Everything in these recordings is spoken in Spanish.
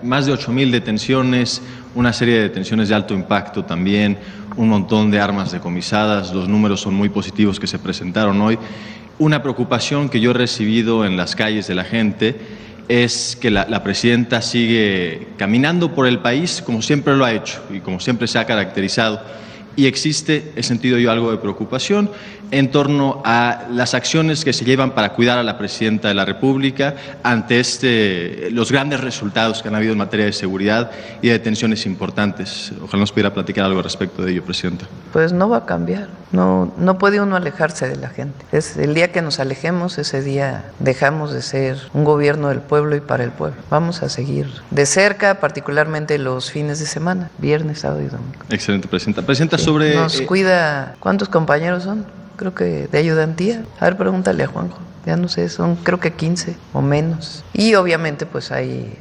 Más de 8,000 detenciones, una serie de detenciones de alto impacto también, un montón de armas decomisadas, los números son muy positivos que se presentaron hoy. Una preocupación que yo he recibido en las calles de la gente es que la presidenta sigue caminando por el país como siempre lo ha hecho y como siempre se ha caracterizado. Y existe, he sentido yo algo de preocupación en torno a las acciones que se llevan para cuidar a la presidenta de la República ante los grandes resultados que han habido en materia de seguridad y de detenciones importantes. Ojalá nos pudiera platicar algo al respecto de ello, presidenta. Pues no va a cambiar, no puede uno alejarse de la gente. Es el día que nos alejemos, ese día dejamos de ser un gobierno del pueblo y para el pueblo. Vamos a seguir de cerca, particularmente los fines de semana, viernes, sábado y domingo. Excelente, presidenta. Presidenta, Sí, sobre... nos cuida, ¿cuántos compañeros son? Creo que de ayudantía. A ver, pregúntale a Juanjo. Ya no sé, son creo que 15 o menos. Y obviamente pues hay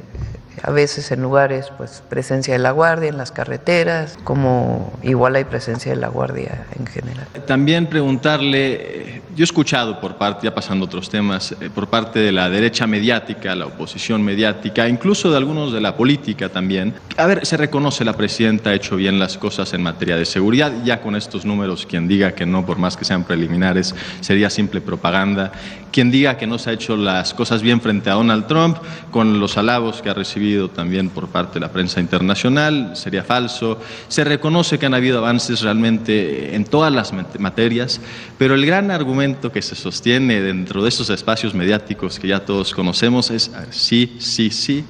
a veces en lugares pues presencia de la Guardia en las carreteras, como igual hay presencia de la Guardia en general. También preguntarle, yo he escuchado por parte, ya pasando a otros temas, por parte de la derecha mediática, la oposición mediática, incluso de algunos de la política también. A ver, se reconoce la presidenta ha hecho bien las cosas en materia de seguridad, ya con estos números quien diga que no, por más que sean preliminares, sería simple propaganda. Quien diga que no se ha hecho las cosas bien frente a Donald Trump, con los halagos que ha recibido también por parte de la prensa internacional, sería falso. Se reconoce que han habido avances realmente en todas las materias, pero el gran argumento que se sostiene dentro de esos espacios mediáticos que ya todos conocemos es sí,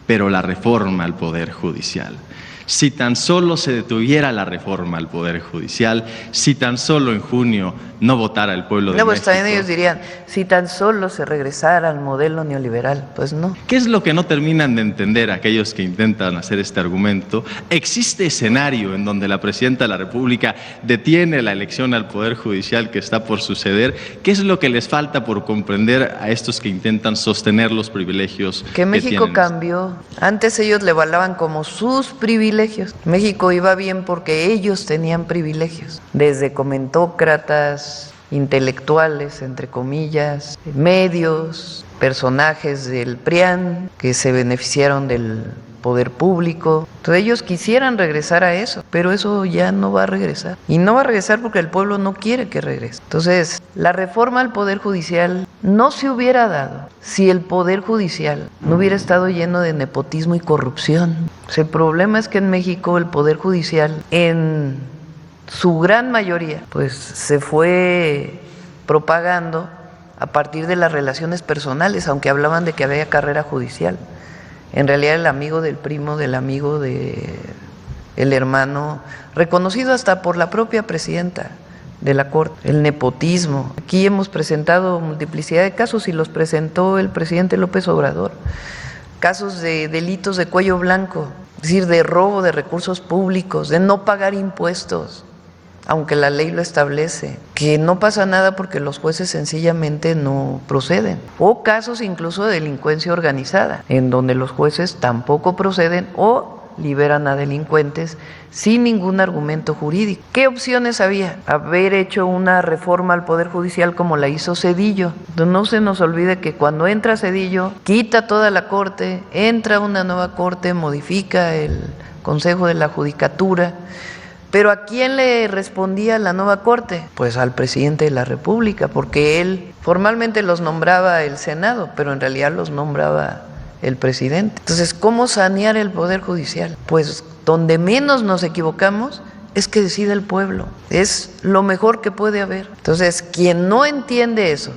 pero la reforma al Poder Judicial. Si tan solo se detuviera la reforma al Poder Judicial, si tan solo en junio no votara el pueblo de México. Pues también ellos dirían, si tan solo se regresara al modelo neoliberal, pues no. ¿Qué es lo que no terminan de entender aquellos que intentan hacer este argumento? Existe escenario en donde la presidenta de la República detiene la elección al Poder Judicial que está por suceder. ¿Qué es lo que les falta por comprender a estos que intentan sostener los privilegios que México cambió? Antes ellos le valaban como sus privilegios. México iba bien porque ellos tenían privilegios, desde comentócratas, intelectuales, entre comillas, medios, personajes del PRIAN que se beneficiaron del poder público. Entonces ellos quisieran regresar a eso, pero eso ya no va a regresar. Y no va a regresar porque el pueblo no quiere que regrese. Entonces, la reforma al Poder Judicial no se hubiera dado si el Poder Judicial no hubiera estado lleno de nepotismo y corrupción. O sea, el problema es que en México el Poder Judicial, en su gran mayoría, pues se fue propagando a partir de las relaciones personales, aunque hablaban de que había carrera judicial. En realidad el amigo del primo, del amigo del hermano, reconocido hasta por la propia presidenta de la Corte, el nepotismo. Aquí hemos presentado multiplicidad de casos y los presentó el presidente López Obrador. Casos de delitos de cuello blanco, es decir, de robo de recursos públicos, de no pagar impuestos, aunque la ley lo establece, que no pasa nada porque los jueces sencillamente no proceden. O casos incluso de delincuencia organizada, en donde los jueces tampoco proceden o liberan a delincuentes sin ningún argumento jurídico. ¿Qué opciones había? Haber hecho una reforma al Poder Judicial como la hizo Zedillo. No se nos olvide que cuando entra Zedillo, quita toda la Corte, entra una nueva Corte, modifica el Consejo de la Judicatura. ¿Pero a quién le respondía la nueva Corte? Pues al presidente de la República, porque él formalmente los nombraba el Senado, pero en realidad los nombraba el presidente. Entonces, ¿cómo sanear el Poder Judicial? Pues donde menos nos equivocamos es que decida el pueblo. Es lo mejor que puede haber. Entonces, quien no entiende eso,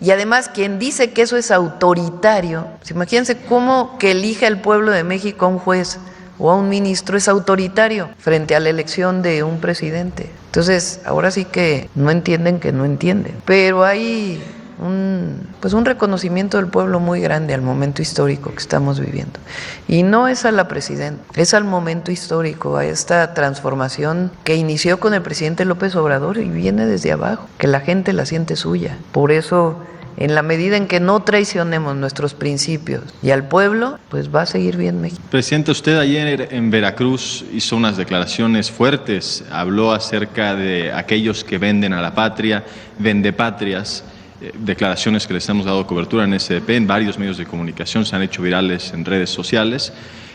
y además quien dice que eso es autoritario, pues imagínense cómo que elija el pueblo de México a un juez o a un ministro es autoritario frente a la elección de un presidente. Entonces, ahora sí que no entienden que no entienden. Pero hay un reconocimiento del pueblo muy grande al momento histórico que estamos viviendo. Y no es a la presidenta, es al momento histórico, a esta transformación que inició con el presidente López Obrador y viene desde abajo, que la gente la siente suya. Por eso, en la medida en que no traicionemos nuestros principios y al pueblo, pues va a seguir bien México. Presidente, usted ayer en Veracruz hizo unas declaraciones fuertes, habló acerca de aquellos que venden a la patria, vendepatrias, declaraciones que les hemos dado cobertura en SDP, en varios medios de comunicación, se han hecho virales en redes sociales.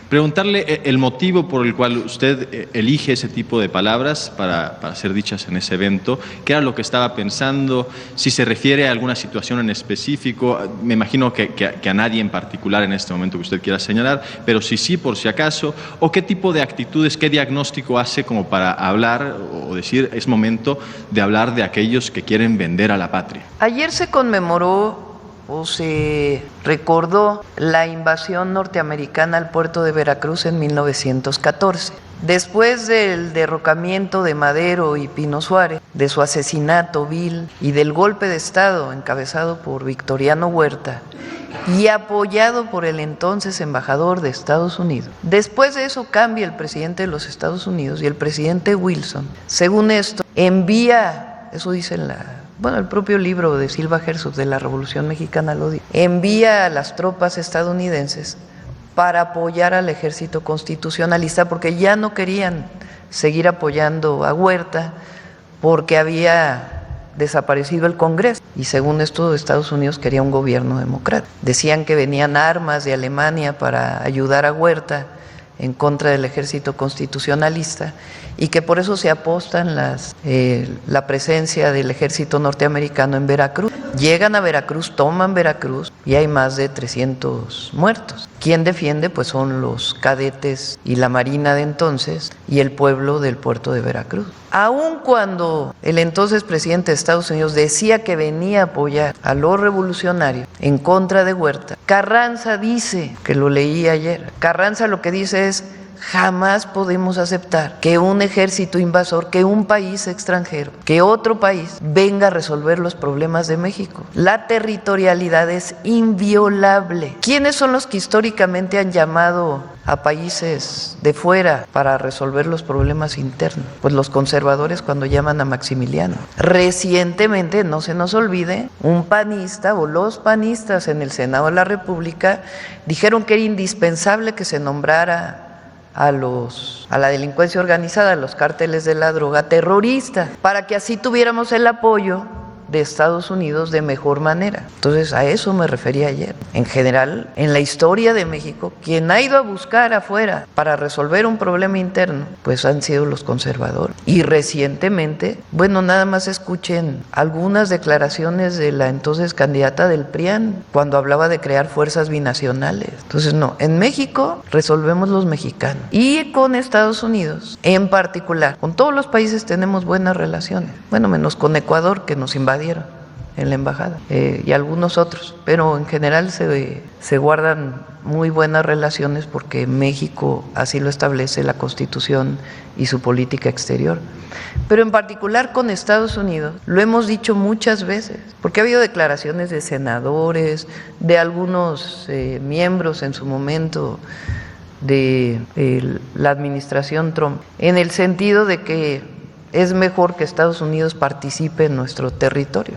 Preguntarle el motivo por el cual usted elige ese tipo de palabras para ser dichas en ese evento, qué era lo que estaba pensando, si se refiere a alguna situación en específico, me imagino que a nadie en particular en este momento que usted quiera señalar, pero si sí, por si acaso, o qué tipo de actitudes, qué diagnóstico hace como para hablar o decir es momento de hablar de aquellos que quieren vender a la patria. Ayer se conmemoró o se recordó la invasión norteamericana al puerto de Veracruz en 1914. Después del derrocamiento de Madero y Pino Suárez, de su asesinato vil y del golpe de Estado encabezado por Victoriano Huerta y apoyado por el entonces embajador de Estados Unidos. Después de eso cambia el presidente de los Estados Unidos y el presidente Wilson, según esto, envía, eso dice el propio libro de Silva Herzog de la Revolución Mexicana lo dice, envía a las tropas estadounidenses para apoyar al ejército constitucionalista porque ya no querían seguir apoyando a Huerta porque había desaparecido el Congreso y según esto Estados Unidos quería un gobierno democrático. Decían que venían armas de Alemania para ayudar a Huerta en contra del ejército constitucionalista y que por eso se apostan la presencia del ejército norteamericano en Veracruz. Llegan a Veracruz, toman Veracruz y hay más de 300 muertos. ¿Quién defiende? Pues son los cadetes y la marina de entonces y el pueblo del puerto de Veracruz. Aun cuando el entonces presidente de Estados Unidos decía que venía a apoyar a los revolucionarios en contra de Huerta, Carranza dice, que lo leí ayer, Carranza lo que dice es: jamás podemos aceptar que un ejército invasor, que un país extranjero, que otro país venga a resolver los problemas de México. La territorialidad es inviolable. ¿Quiénes son los que históricamente han llamado a países de fuera para resolver los problemas internos? Pues los conservadores cuando llaman a Maximiliano. Recientemente, no se nos olvide, un panista o los panistas en el Senado de la República dijeron que era indispensable que se nombrara a la delincuencia organizada, a los cárteles de la droga, terroristas, para que así tuviéramos el apoyo de Estados Unidos de mejor manera. Entonces, a eso me refería ayer. En general, en la historia de México, quien ha ido a buscar afuera para resolver un problema interno, pues han sido los conservadores. Y recientemente, nada más escuchen algunas declaraciones de la entonces candidata del PRIAN, cuando hablaba de crear fuerzas binacionales. Entonces, no, en México resolvemos los mexicanos. Y con Estados Unidos, en particular, con todos los países tenemos buenas relaciones. Menos con Ecuador, que nos invadieron en la embajada, y algunos otros, pero en general se guardan muy buenas relaciones porque México así lo establece la Constitución y su política exterior. Pero en particular con Estados Unidos, lo hemos dicho muchas veces, porque ha habido declaraciones de senadores, de algunos miembros en su momento de la administración Trump, en el sentido de que es mejor que Estados Unidos participe en nuestro territorio.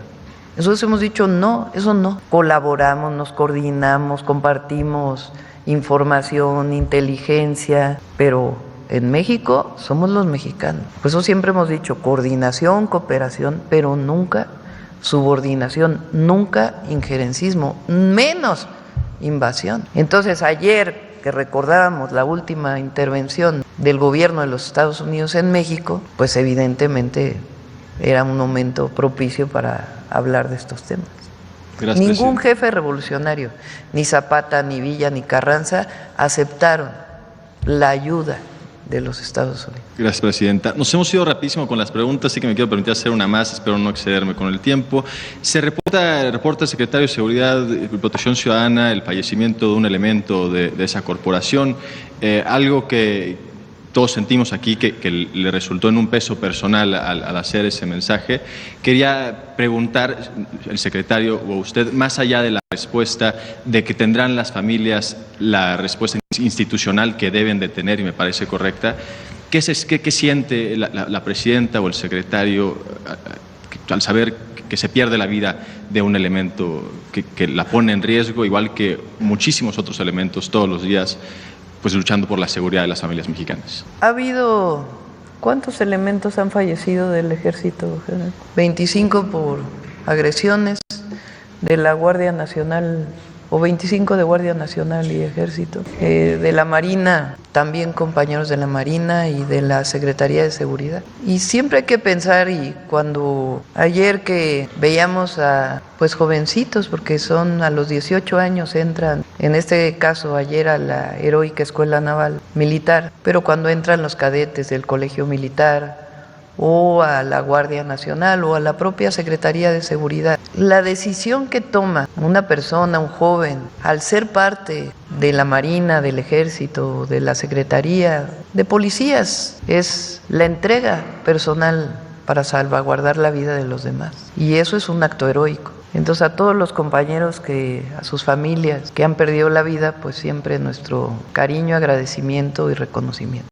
Nosotros hemos dicho no, eso no. Colaboramos, nos coordinamos, compartimos información, inteligencia, pero en México somos los mexicanos. Por eso siempre hemos dicho coordinación, cooperación, pero nunca subordinación, nunca injerencismo, menos invasión. Entonces ayer que recordábamos la última intervención del gobierno de los Estados Unidos en México, pues evidentemente era un momento propicio para hablar de estos temas. Gracias, Ningún presidente. jefe revolucionario, ni Zapata, ni Villa, ni Carranza, aceptaron la ayuda de los Estados Unidos. Gracias, presidenta. Nos hemos ido rapidísimo con las preguntas, así que me quiero permitir hacer una más, espero no excederme con el tiempo. Se reporta el secretario de Seguridad y Protección Ciudadana el fallecimiento de un elemento de esa corporación, algo que todos sentimos aquí que le resultó en un peso personal al hacer ese mensaje. Quería preguntar, el secretario o usted, más allá de la respuesta de que tendrán las familias la respuesta institucional que deben de tener, y me parece correcta, ¿qué siente la presidenta o el secretario al saber que se pierde la vida de un elemento que la pone en riesgo, igual que muchísimos otros elementos todos los días, pues luchando por la seguridad de las familias mexicanas? Ha habido, ¿cuántos elementos han fallecido del ejército general? 25 por agresiones, de la Guardia Nacional o 25 de Guardia Nacional y Ejército, de la Marina, también compañeros de la Marina y de la Secretaría de Seguridad. Y siempre hay que pensar, y cuando ayer que veíamos a pues jovencitos, porque son a los 18 años entran, en este caso ayer a la heroica Escuela Naval Militar, pero cuando entran los cadetes del Colegio Militar, o a la Guardia Nacional o a la propia Secretaría de Seguridad. La decisión que toma una persona, un joven, al ser parte de la Marina, del Ejército, de la Secretaría de Policías, es la entrega personal para salvaguardar la vida de los demás. Y eso es un acto heroico. Entonces, a todos los compañeros a sus familias que han perdido la vida, pues siempre nuestro cariño, agradecimiento y reconocimiento.